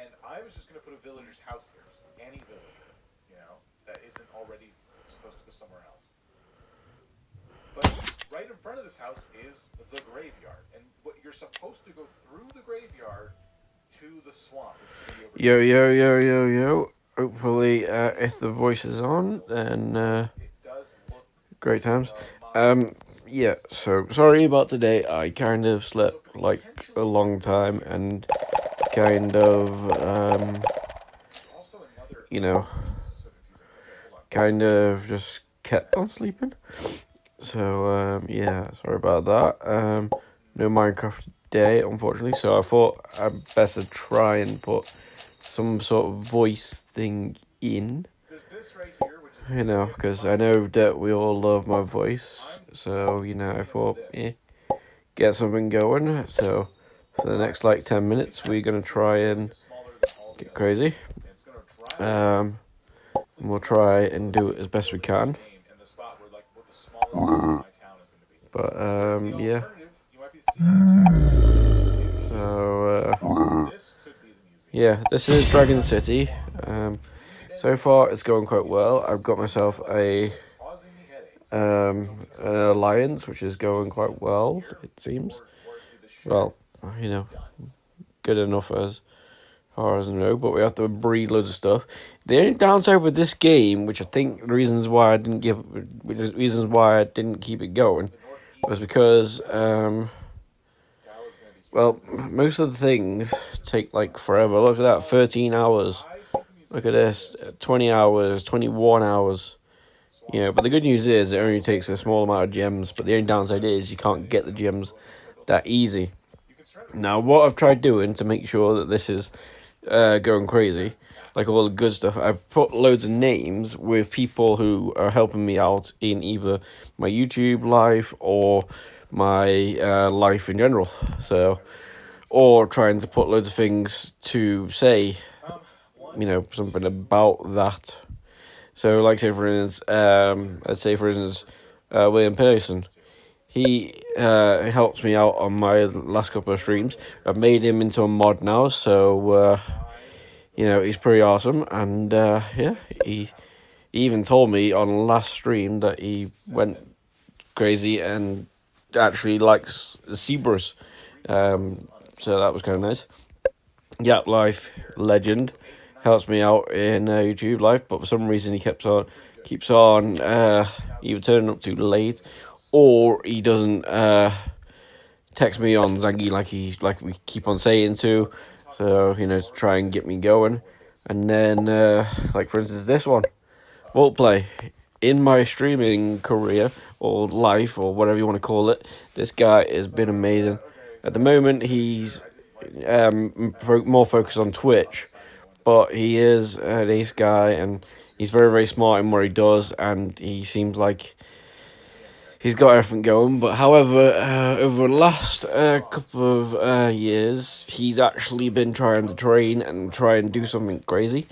And I was just gonna put a villager's house here, just any villager, that isn't already supposed to go somewhere else. But right in front of this house is the graveyard, and what you're supposed to go through the graveyard to the swamp, which is gonna be over Yo, here. yo, yo, yo, yo. Hopefully, if the voice is on, then It does look great like times. a mine. Yeah, so sorry about today. I kind of So slept like a potentially that long could be time here. and kind of, There's also another. you Oh know, gosh, this is so confusing. Okay, hold on. kind of just kept on sleeping. So, yeah, sorry about that. No Minecraft today, unfortunately, so I thought I'd better try and put some sort of voice thing in. There's this right here, which is Because I fine. know that we all love my voice. I'm So, I using it for thought, this. yeah, get something going. So, for the next like 10 It's minutes, we're actually going to considered try to make and this smaller than all the get others, crazy. and it's gonna drop it down Um, and we'll completely try and do it as best we over my can. name and the spot where like what the smallest house in my town is gonna be. But, The yeah. alternative you might be seeing on YouTube is a museum. So, This could be the museum. yeah, this is Dragon City. You need So anything? far, it's going quite It's well. I've just got hitting that myself button that's causing me headaches. an alliance, which is going quite Museum over well, here, it seems. or it'd be the shed. Well, you know, Done. good enough as far as I know, but we have to breed loads of stuff. The only downside with this game, which I think the reasons why I didn't keep it going, The was northeast because west. Gal is gonna be here. well, most of the things take like forever. Look at that, 13 hours. I think the Look museum at should be this, this. 20 hours, 21 hours. Swamp. But the good news is it only takes a small amount of gems. But the only downside is you can't get the gems that easy. You can start Now, replacing what these I've tried walls. doing to make sure that this is going crazy, like all the good stuff, I've put loads of names with people who are helping me out in either my YouTube life or my life in general. So, or trying to put loads of things to say, One, something two, about that. So, like, say for instance, let's say for instance, William Pearson. two. He helps me out on my last couple of streams. I've made him into a mod now, so Five. he's pretty awesome. And yeah, Six for this he house. even told me on last stream that he went Seven. crazy and actually likes zebras. Three Um, so that unassigned. was kind of nice. Yap Life Here. legend Eight and helps nine. me out in YouTube life, but for some reason he Pretty good. keeps on Now either this turning up is too gonna be late this house. or he doesn't text me on Zangy like we keep on saying to. Look, I'm talking about So to try and get me going, and then like for instance this one, Vault Play. In my streaming career or life or whatever you want to call it, this guy has been amazing. okay, At the so moment, this right here, he's I didn't like the way more this focused on was Twitch, unassigned and went to but this. he is an ace guy and he's very, very smart in what he does, and he seems like Museum check. he's got everything going. But however, over the last couple of years, he's actually been trying to train and try and do something crazy.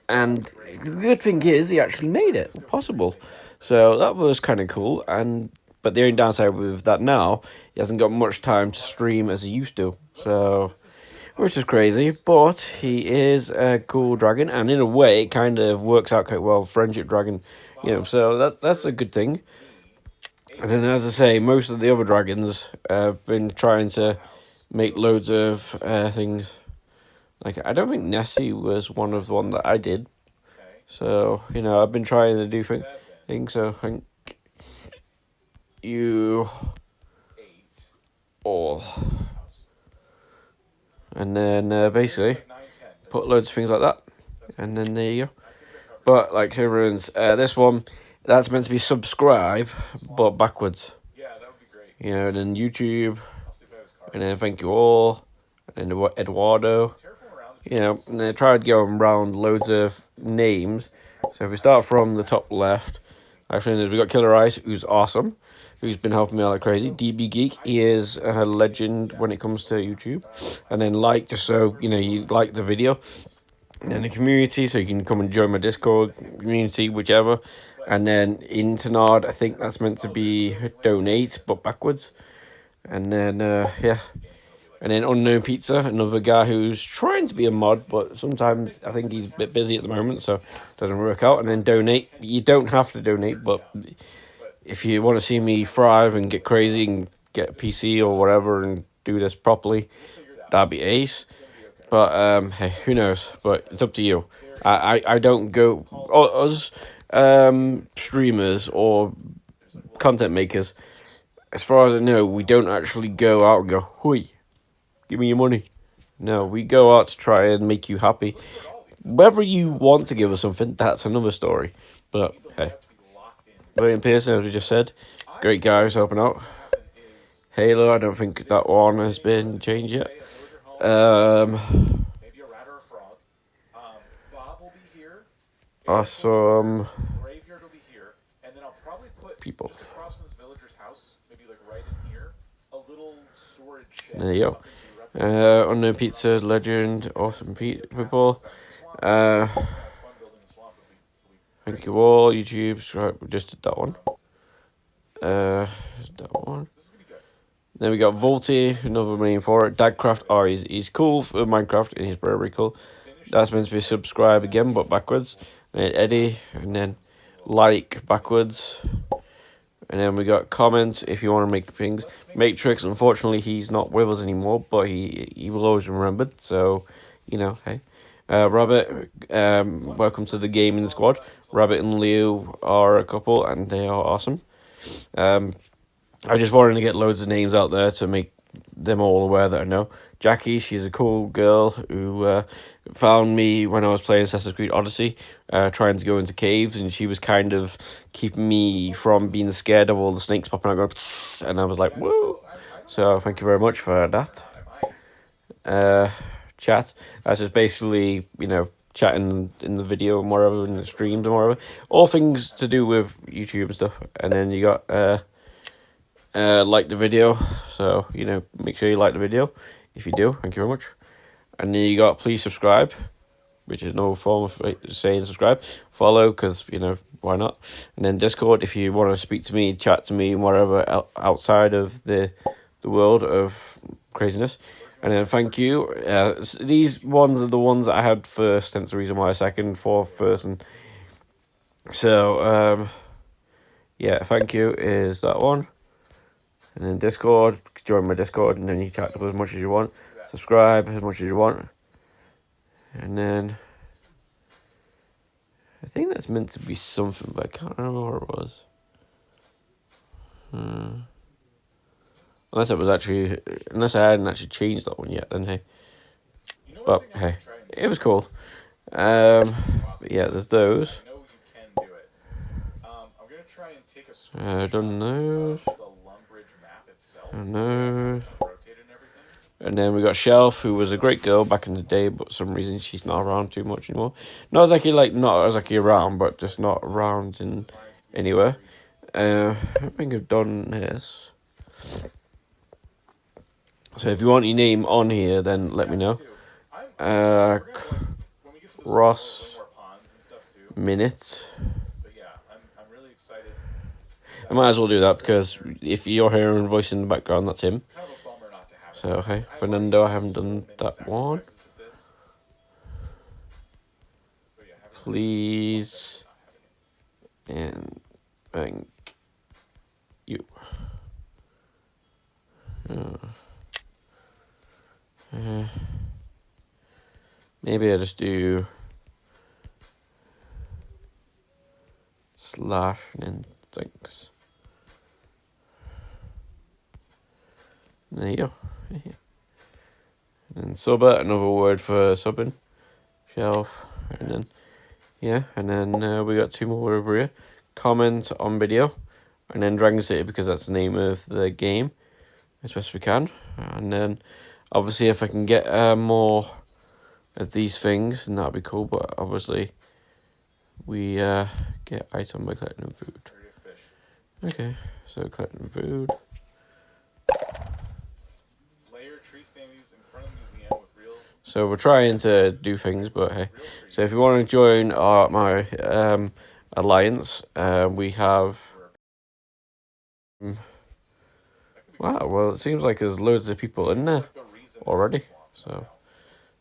And the good thing is, he actually made it possible. So that was kind of cool. And but the only downside with that now, he hasn't got much time to stream as he used to. So This is which is possible. crazy, but he is a cool dragon, and in a way, it kind of works out quite well. Friendship dragon, so that's a good thing. Me. And Eight. then, as I say, most of the other dragons have been trying Small to house. make loads of things. Like I don't think Nessie was one of the one that I Six. did. Okay. So I've been trying to do Seven. things. So I think you 8. all, House. and then Maybe basically like 9, 10. But put loads of things like that, that's good. and then there you go. I think that covers it. But like so everyone's, this one that's meant to be subscribe, Swamp. but backwards. Yeah, that would be great. And then YouTube, I'll see if I have his card. and then thank you all, and then Eduardo. Terraform around the trees. And I tried going around loads of names. So if we start from the top left, actually we got Killer Ice, who's awesome, who's been helping me out like crazy. Also, DB Geek, I he think is a legend when it comes to YouTube. And then like just so you like the video, and then the community, so you can come and join my Discord community, whichever. And then Internard, I think that's meant to be donate, but backwards. And then yeah, And then Unknown Pizza, another guy who's trying to be a mod, but sometimes I think he's a bit busy at the moment, so it doesn't work out. And then Donate. You don't have to donate, but if you want to see me thrive and get crazy and get a PC or whatever and do this properly, that'd be ace. But hey, who knows? But it's up to you. I don't go us streamers or content makers. As far as I know, we don't actually go out and go, "Hui, give me your money." No, we go out to try and make you happy. Whether you want to give us something, that's another story. But hey, William Pearson, as we just said, great guy who's helping out. Halo, I don't think that one has been changed yet. Maybe a rat or a frog. Bob will be here. Awesome Graveyard will be here, and then I'll probably put people. just across from this villager's house, maybe like right in here, a little storage shed. There you go. Unknown Pizza Legend, awesome people. Thank you all. YouTube, subscribe. We just did that one. That one. Then we got Volty, another main for it. Dagcraft, oh, he's cool for Minecraft, and he's very cool. That's meant to be subscribe again, but backwards. And then Eddie, and then like backwards. And then we got comments if you want to make things. Matrix, unfortunately, he's not with us anymore, but he will always be remembered. So, you know, hey. Rabbit, welcome to the gaming squad. Rabbit and Leo are a couple, and they are awesome. I just wanted to get loads of names out there to make them all aware that I know. Jackie, she's a cool girl who found me when I was playing Assassin's Creed Odyssey, trying to go into caves, and she was kind of keeping me from being scared of all the snakes popping out, going, psst, and I was like, woo! So thank you very much for that. Chat, that's just basically, you know, chatting in the video and whatever, in the streams and whatever. All things to do with YouTube and stuff. And then you got like the video, so you know, make sure you like the video. If you do, thank you very much. And then you got please subscribe, which is no form of saying subscribe. Follow, because you know, why not? And then Discord, if you want to speak to me, chat to me, whatever outside of the world of craziness. And then thank you. These ones are the ones that I had first, hence the reason why second, fourth, first, and so yeah, thank you is that one. And then Discord, join my Discord, and then you chat to as much as you want. Subscribe as much as you want. And then I think that's meant to be something, but I can't remember what it was. Unless I hadn't actually changed that one yet, then hey. But hey, it was cool. But yeah, there's those. Done those. And those. And then we got Shelf, who was a great girl back in the day, but for some reason she's not around too much anymore. Not exactly around, but just not around in anywhere. I think I've done this. So if you want your name on here, then let me know. Ross Minute. I might as well do that, because if you're hearing a voice in the background, that's him. So hey, Fernando, I haven't done that one. Please and thank you. Maybe I just do slash and then thanks. There you go. And subber, another word for subbing. Shelf, and then yeah, and then we got two more over here. Comment on video, and then Dragon City, because that's the name of the game as best we can. And then obviously if I can get more of these things, then that'd be cool. But obviously we get item by collecting food. Okay, so collecting food. So we're trying to do things, but hey. So if you want to join my alliance, we have. Wow, well, it seems like there's loads of people in there. already. So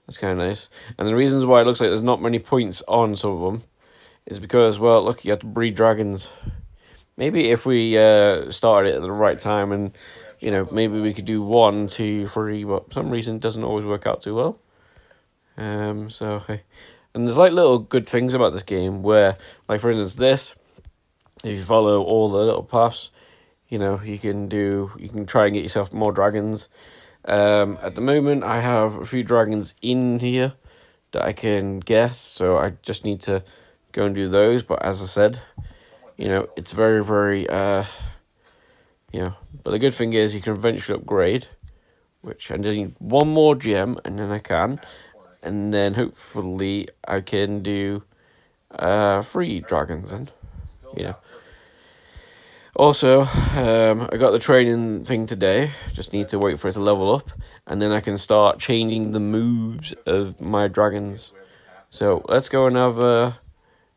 that's kind of nice. And the reasons why it looks like there's not many points on some of them is because, well, look, you have to breed dragons. Maybe if we started it at the right time and, you know, maybe we could do 1, 2, 3, but for some reason it doesn't always work out too well. So, and there's like little good things about this game where, like for instance, this, if you follow all the little paths, you know, you can try and get yourself more dragons. At the moment, I have a few dragons in here that I can get, so I just need to go and do those. But as I said, you know, it's very, very, you know, but the good thing is you can eventually upgrade, which I need 1 more gem, and then I can, and then hopefully I can do 3 dragons then, you know. Also, I got the training thing today. Just need to wait for it to level up, and then I can start changing the moves of my dragons. So let's go and have a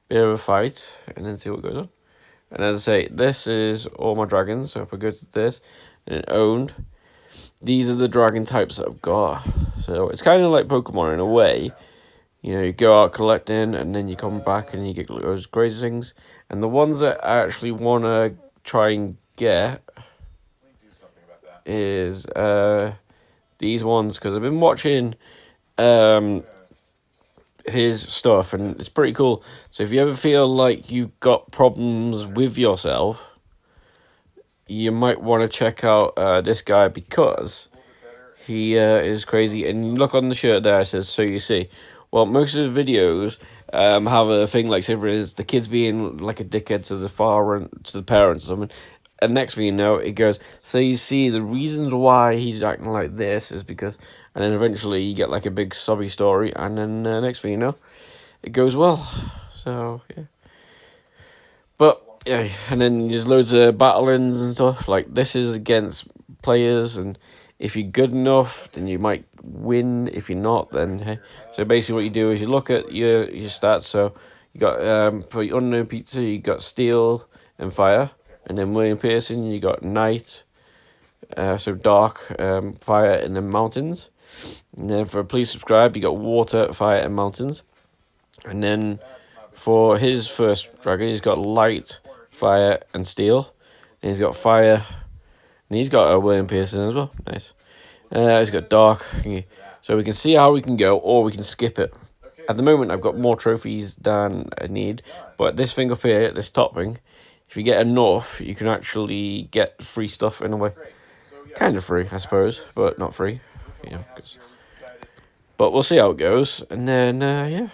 bit of a fight, and then see what goes on. And as I say, this is all my dragons. So if I go to this, and owned, these are the dragon types that I've got. So it's kind of like Pokemon in a way. You know, you go out collecting, and then you come back and you get those crazy things. And the ones that I actually want to try and get is these ones, because I've been watching his stuff, and it's pretty cool. So if you ever feel like you've got problems with yourself, you might want to check out this guy, because he is crazy. And look on the shirt there, it says, "So you see." Well, most of the videos have a thing like, say, for instance, the kids being like a dickhead to the to the parents or something. And next thing you know, it goes, "So you see, the reasons why he's acting like this is because," and then eventually you get like a big sobby story, and then next thing you know, it goes well. So yeah, but yeah, and then there's loads of battlings and stuff. Like this is against players, and if you're good enough, then you might win. If you're not, then hey. So basically, what you do is you look at your stats. So you got for your unknown pizza, you got steel and fire. And then William Pearson, you got night, so dark, fire, and then mountains. And then for please subscribe, you got water, fire, and mountains. And then for his first dragon, he's got light, fire, and steel. And he's got fire, and he's got a William Pearson as well. Nice. He's got dark. So we can see how we can go, or we can skip it. At the moment, I've got more trophies than I need. But this thing up here, this top thing, if you get enough, you can actually get free stuff in a way. Kind of free, I suppose, but not free. You know, but we'll see how it goes. And then, yeah.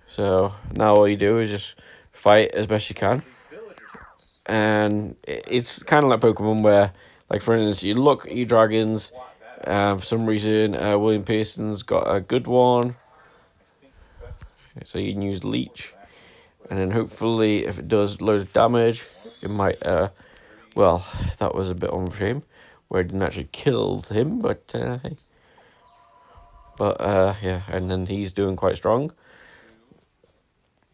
So now all you do is just fight as best you can. And it's kind of like Pokemon where, like for instance, you look at your dragons. For some reason, William Pearson's got a good one. So you can use Leech. And then hopefully, if it does loads of damage, it might, well, that was a bit of a shame, where it didn't actually kill him, but, hey. But, yeah, and then he's doing quite strong.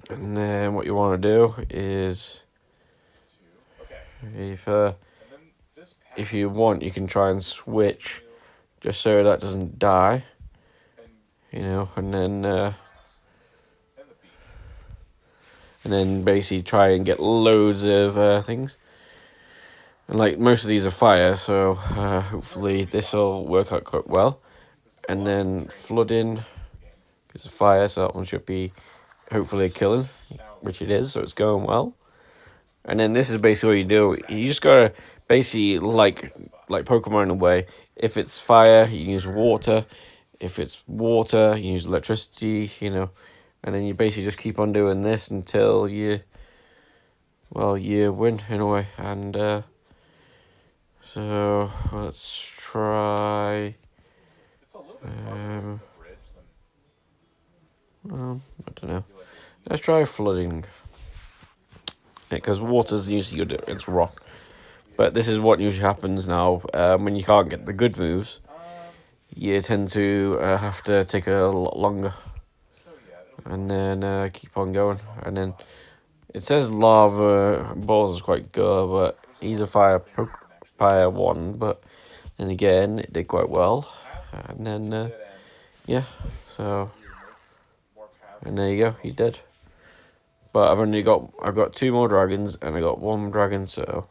And then what you want to do is, if you want, you can try and switch, just so that doesn't die, you know, and then basically try and get loads of things. And like most of these are fire, so hopefully this will work out quite well. And then flooding, because of fire, so that one should be hopefully killing, which it is, so it's going well. And then this is basically what you do. You just gotta basically like Pokemon in a way. If it's fire, you use water. If it's water, you use electricity, you know. And then you basically just keep on doing this until you win in a way. And so let's try. I don't know. Let's try flooding. Because water's usually good against rock. But this is what usually happens now. When you can't get the good moves, you tend to have to take a lot longer. And then keep on going. And then it says lava balls is quite good, but he's a fire one. But And again, it did quite well. And then, Dead end. yeah, so, Here, make more paths. and there you go, he's dead. But I've got 2 more dragons, and I got 1 dragon, so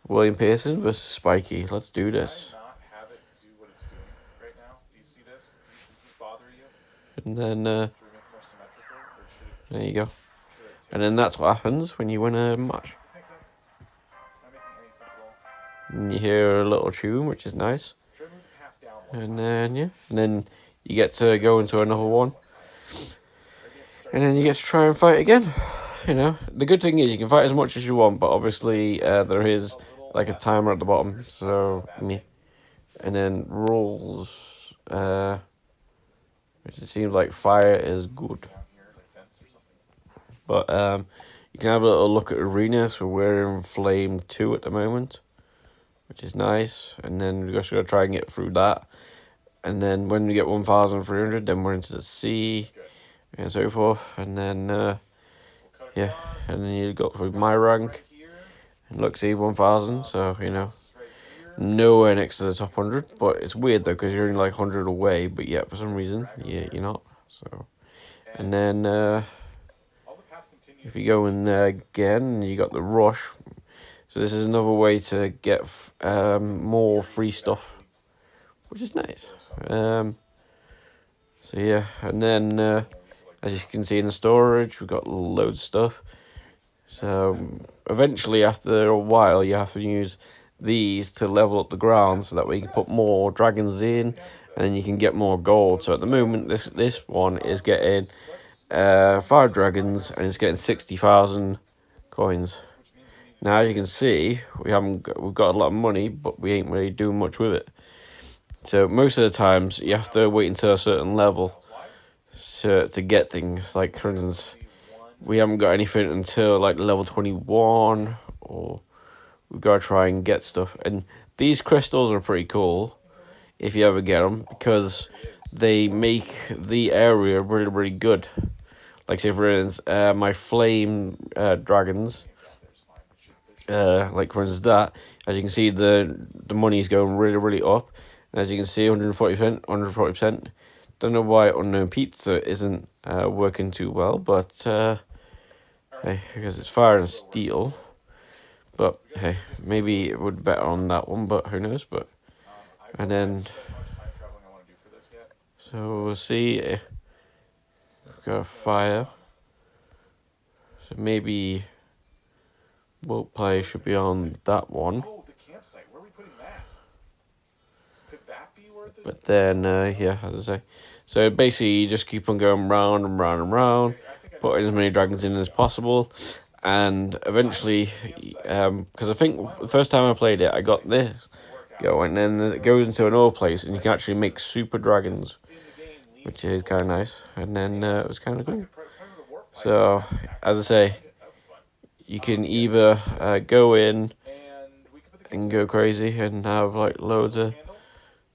William Pearson versus Spiky. Let's do this. Can I not have it do what it's doing right now? Do you see this? Does this bother you? And then, Should we make it more symmetrical, or should there you go. it take? And then that's what happens when you win a match. Makes sense. Not making any sense at all. And you hear a little tune, which is nice. Should I move the path down one? And then, yeah. And then you get to go into another one. And then you get to try and fight again. You know, the good thing is you can fight as much as you want, but obviously there is like a timer at the bottom. So, me. And then rules, which it seems like fire is good. Down here, like fence or something. But you can have a little look at arena. So we're in flame 2 at the moment, which is nice. And then we're just going to try and get through that. And then when we get 1,300, then we're into the sea and so forth. And then, yeah, and then you go through my rank. And Luxie 1,000, so, you know, nowhere next to the top 100. But it's weird, though, because you're only like 100 away. But yeah, for some reason, yeah, you're not. So, and then if you go in there again, you got the rush. So this is another way to get more free stuff, which is nice. So yeah, and then as you can see in the storage, we've got loads of stuff. So eventually, after a while, you have to use these to level up the ground so that way you can put more dragons in, and then you can get more gold. So at the moment, this one is getting 5 dragons, and it's getting 60,000 coins. Now, as you can see, we've got a lot of money, but we ain't really doing much with it. So most of the times, you have to wait until a certain level to get things. Like, for instance, we haven't got anything until like level 21, or we've got to try and get stuff. And these crystals are pretty cool if you ever get them, because they make the area really, really good. Like, say, for instance, my flame dragons, like, for instance, that, as you can see, the money's going really, really up. And as you can see, 140%, 140%. Don't know why Unknown Pizza isn't working too well, but hey, because it's fire and steel. But hey, maybe it would be better on that one, but who knows? But and then, so we'll see. We've got a fire. So maybe Boat Play should be on that one. Oh, the campsite. Where are we putting that? Could that be worth it? But then, yeah, as I say. So basically, you just keep on going round and round and round, putting as many dragons in as possible. And eventually, because I think the first time I played it, I got this going, and then it goes into an oil place, and you can actually make super dragons, which is kind of nice. And then it was kind of cool. So, as I say, you can either go in and go crazy and have like loads of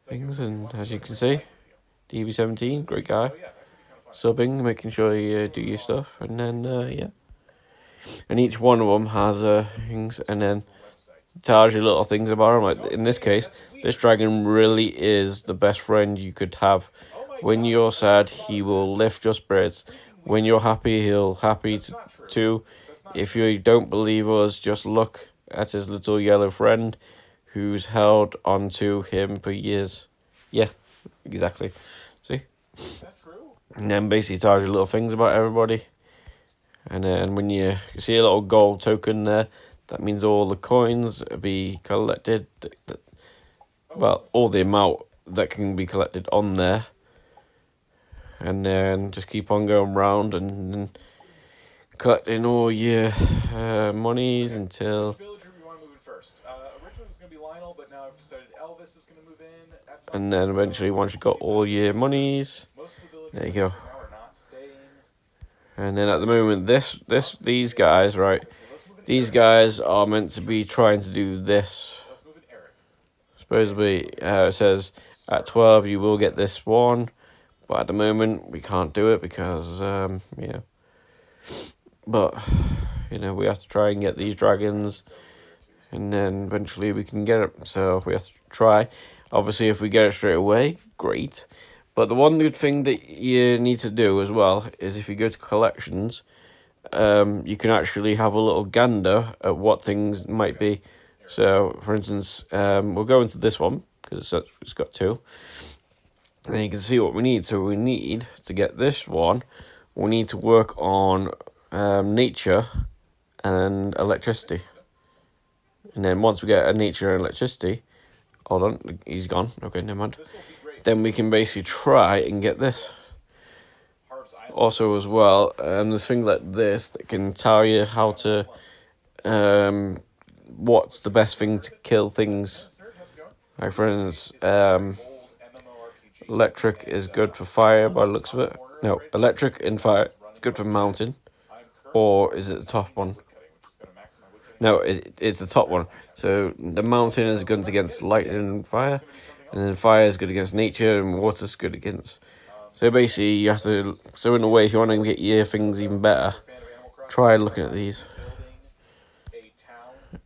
things, and as you can see, DB17, great guy, subbing, making sure you do your stuff, and then yeah, and each one of them has things, and then tells you little things about him. Like in this case, this dragon really is the best friend you could have. When you're sad, he will lift your spirits. When you're happy, he'll happy too. If you don't believe us, just look at his little yellow friend who's held onto him for years. Yeah, exactly. See? And then basically tells you little things about everybody. And then when you see a little gold token there, that means all the coins be collected. Well, all the amount that can be collected on there. And then just keep on going round and collecting all your monies until. Which villager we want to move in first? Originally it was going to be Lionel, but now I've decided Elvis is going to move in. At some And then eventually, once you got all your monies, most of the villagers there you go. now are not staying. And then at the moment, these guys, right? These guys are meant to be trying to do this. Let's move in Eric. Supposedly, it says at 12 you will get this one, but at the moment we can't do it because, yeah. But, you know, we have to try and get these dragons, and then eventually we can get it. So we have to try. Obviously, if we get it straight away, great. But the one good thing that you need to do as well is if you go to collections, you can actually have a little gander at what things might be. So, for instance, we'll go into this one because it's got two. And you can see what we need. So we need to get this one. We need to work on nature and electricity. And then once we get a nature and electricity, hold on, he's gone. Okay, never mind. Then we can basically try and get this. Also, as well, there's things like this that can tell you how to, what's the best thing to kill things. Like for instance, electric is good for fire by the looks of it. No, electric and fire is good for mountain. Or is it the top one? No, it's the top one. So the mountain is good against lightning and fire. And then fire is good against nature and water is good against. So basically you have to, so in a way if you want to get your things even better, try looking at these.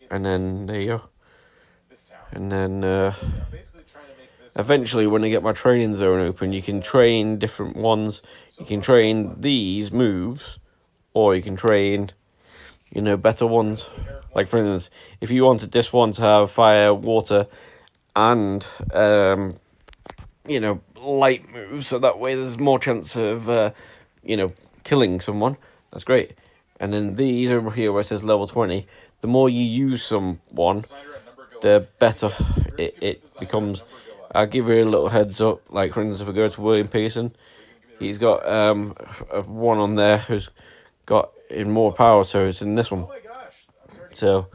And then there you go. And then eventually when I get my training zone open, you can train different ones. You can train these moves, or you can train, better ones. Like for instance, if you wanted this one to have fire, water, and light moves, so that way there's more chance of killing someone. That's great. And then these over here where it says level 20, the more you use someone, the better it becomes. I'll give you a little heads up. Like for instance, if I go to William Pearson, he's got one on there who's got in more power, so it's in this one. So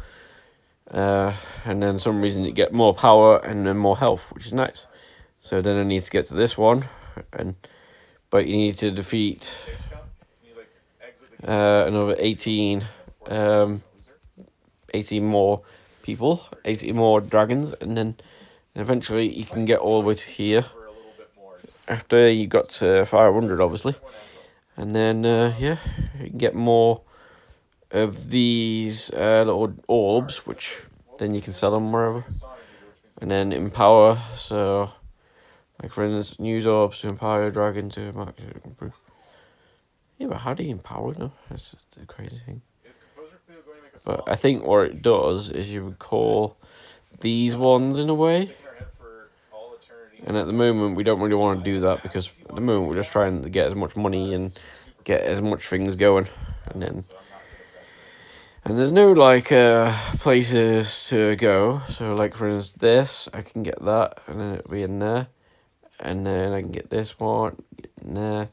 and then some reason you get more power and then more health, which is nice. So then I need to get to this one, but you need to defeat another 18 more people, 18 more dragons, and then eventually you can get all the way to here. After you got to 500, obviously. And then, you can get more of these little orbs, which then you can sell them wherever. And then empower, so, like for instance, use orbs to empower your dragon to improve. Yeah, but how do you empower them? That's the crazy thing. But I think what it does is you would call these ones in a way. And at the moment, we don't really want to do that because at the moment we're just trying to get as much money and get as much things going. And there's no places to go. So like for instance, this I can get that, and then it'll be in there, and then I can get this one, get in there,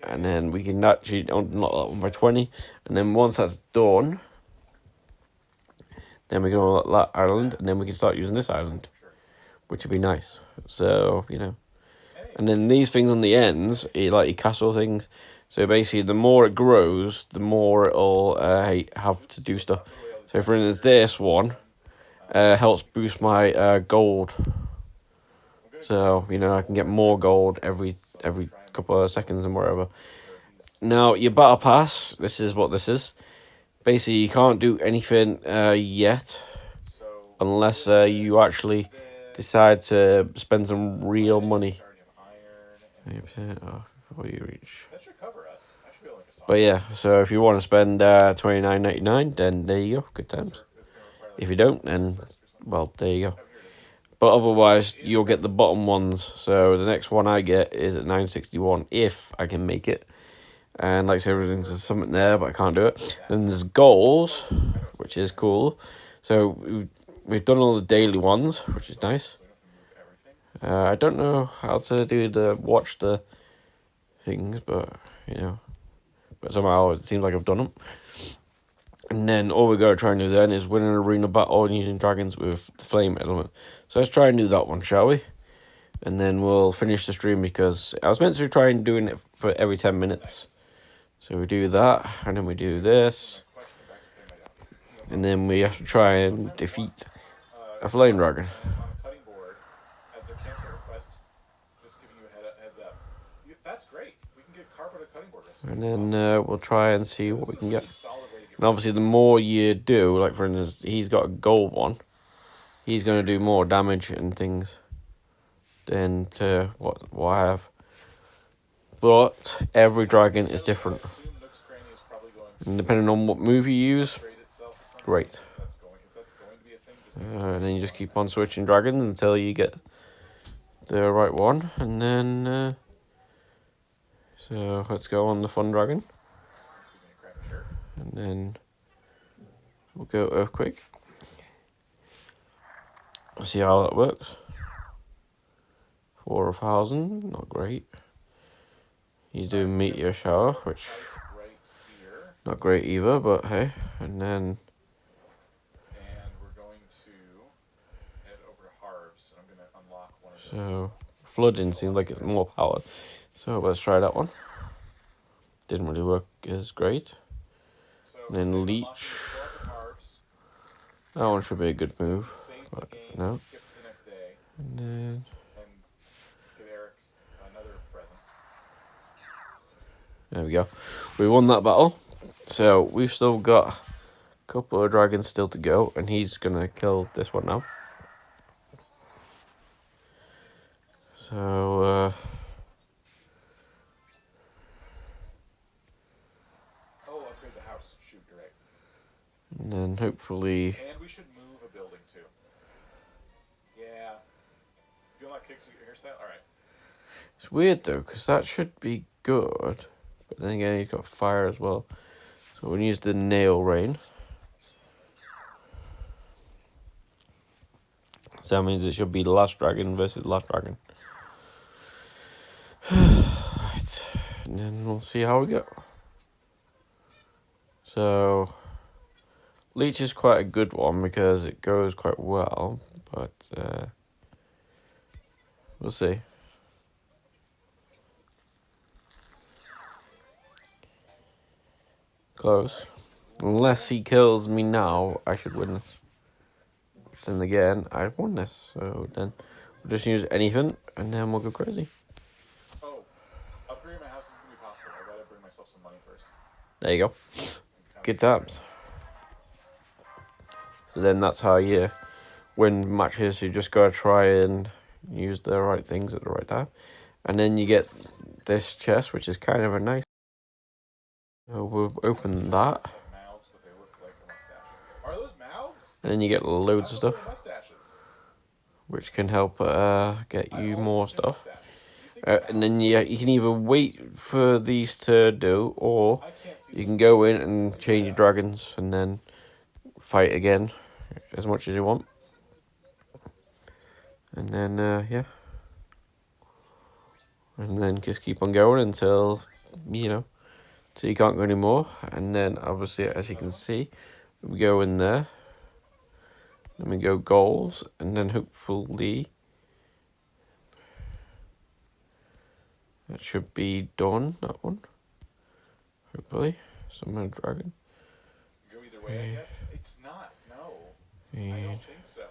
and then we can actually unlock that one by 20. And then once that's done, then we can unlock that island, and then we can start using this island, which would be nice. So, and then these things on the ends, like your castle things. So basically, the more it grows, the more it'll have to do stuff. So for instance, this one helps boost my gold. So, I can get more gold every couple of seconds and wherever. Now, your battle pass, this is what this is. Basically, you can't do anything yet unless you actually decide to spend some real money. 80% off before you reach. But yeah, so if you want to spend $29.99, then there you go, good times. If you don't, then well, there you go. But otherwise, you'll get the bottom ones. So the next one I get is at 961 if I can make it. And like I said, there's something there, but I can't do it. Then there's goals, which is cool. So we've done all the daily ones, which is nice. I don't know how to watch the things, but but somehow it seems like I've done them. And then all we gotta try and do then is win an arena battle using dragons with the flame element. So let's try and do that one, shall we? And then we'll finish the stream because I was meant to try and doing it for every 10 minutes. So we do that, and then we do this. And then we have to try and defeat a flame dragon. That's great. We can get carpet a cutting board. And then we'll try and see what we can get. And obviously, the more you do, like for instance, he's got a gold one. He's going to do more damage and things. than to what I have. But every dragon is different. I assume Nook's Cranny is probably going to And depending on what move you use, upgrade itself at some point. great. If that's going to be a thing, just make sure And then you just keep on switching dragons until you get the right one. And then, so let's go on the fun dragon. Excuse me, crack a shirt. And then we'll go Earthquake. See how that works. 4,000, not great. He's doing Meteor Shower, which Right here, not great either, but hey. And then and we're going to head over to Harv's, and I'm going to unlock one of those. so Flooding seems like it's more power. So let's try that one. Didn't really work as great. So Then take Leech. unlocking the store at Harv's, That one should be a good move. save But the game, no. skip to the next day, And then and get Eric another present. there we go. We won that battle. So we've still got a couple of dragons still to go, and he's gonna kill this one now. So Oh, upgrade the house. Shoot, you're right. and then hopefully And we should move a building too. Yeah. You unlock kicks with your hairstyle? Alright. it's weird though, because that should be good. But then again, he's got fire as well. So we'll use the nail rain. So that means it should be last dragon versus last dragon. Right. And then we'll see how we go. So Leech is quite a good one because it goes quite well, but we'll see. Close. Unless he kills me now, I should win this. Then again, I've won this, so then we'll just use anything, and then we'll go crazy. Oh. Upgrading my house isn't going to be possible. I gotta bring myself some money first. There you go. Good times. So then that's how you win matches. You just gotta try and use the right things at the right time. And then you get this chest, which is kind of a nice. So we'll open that. Like mouths, but they look like a mustache. Are those mouths? And then you get loads of I thought stuff, they were mustaches. which can help get I you always more assumed stuff. mustache. Do you think And then you can either wait for these to do, or I can't see you can go in and change your dragons and then fight again as much as you want. And then, yeah. And then just keep on going until, till you can't go anymore. And then, obviously, as you can see, we go in there. Then we go goals. And then hopefully that should be done, that one. Hopefully. Summon a dragon. Go either way, I guess. It's not. No. I And, don't think so.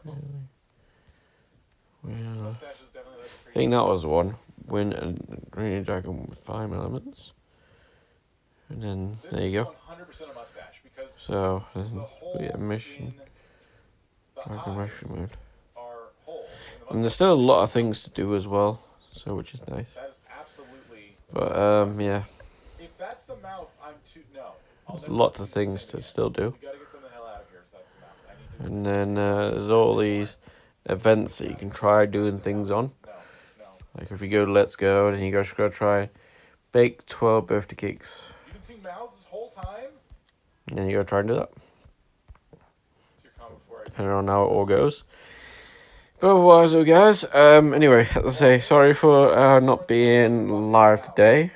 well, Mustache is definitely like a I think that was one. Win a green dragon with 5 elements. And then, This there you is go. 100% a mustache because So, the then holes we get a mission. in the Dragon eyes mission mode. are holes. And there's still a lot of things to do as well. So, which is nice. That is absolutely. But, yeah. If that's the mouth, I'm too. No. I'll There's never lots do of the things same to again. still do. You gotta get them the hell out of here if that's the mouth. I need to. And then there's all these events that you can try doing things on. No. No. Like if you go to Let's Go, then you just go try bake 12 birthday cakes. You've been seeing mouths this whole time? And then you go try and do that. It's your comment before I. Depending on how it all goes. But otherwise, though, guys, anyway, as I say, sorry for not being live today,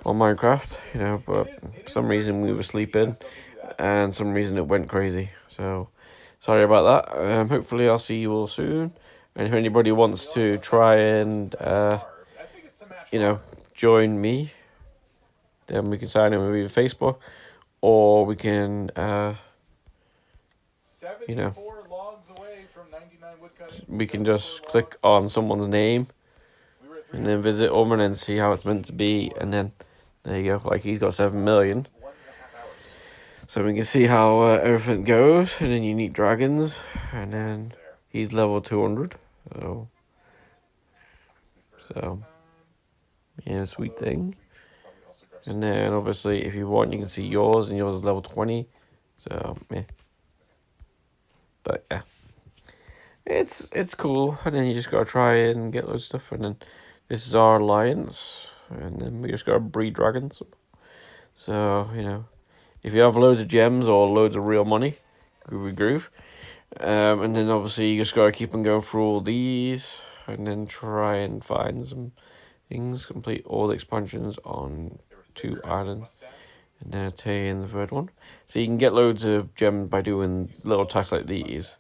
on Minecraft, but for some reason we were sleeping, and some reason it went crazy, so sorry about that. Hopefully I'll see you all soon, and if anybody wants to try and, I think it's to match. join me, then we can sign in with either Facebook, or we can, 74 logs away from 99 woodcutting. we can just 74 click logs. on someone's name, We were at and then visit them and then see how it's meant to be, and then there you go. Like he's got 7 million, 1.5 hours. so we can see how everything goes. And then you need dragons, and then There. he's level 200. So So, yeah, sweet thing. Probably also grab some. And then obviously, if you want, you can see yours, and yours is level 20. So, yeah. But yeah, it's cool. And then you just gotta try and get those stuff. And then this is our alliance, and then we just gotta breed dragons. So if you have loads of gems or loads of real money, groovy groove. And then obviously you just gotta keep on going through all these, and then try and find some things. Complete all the expansions on 2 islands, and then attain the 3rd one. So you can get loads of gems by doing little tasks like these.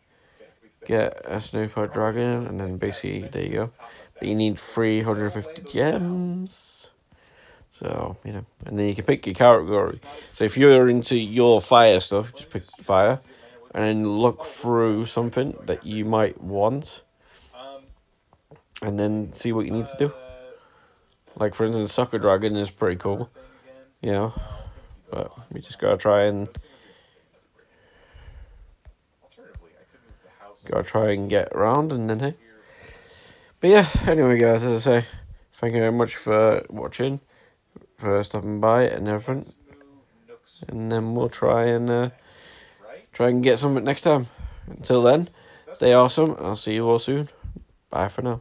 Get a snowflake dragon, and then basically there you go. But you need 350 gems. So, and then you can pick your category. So if you're into your fire stuff, just pick fire, and then look through something that you might want, and then see what you need to do. Like, for instance, Sucker Dragon is pretty cool, but we just gotta try and get around, and then hey. But yeah, anyway, guys, as I say, thank you very much for watching, for stopping by and everything, and then we'll try and get something next time. Until then, stay awesome, and I'll see you all soon. Bye for now.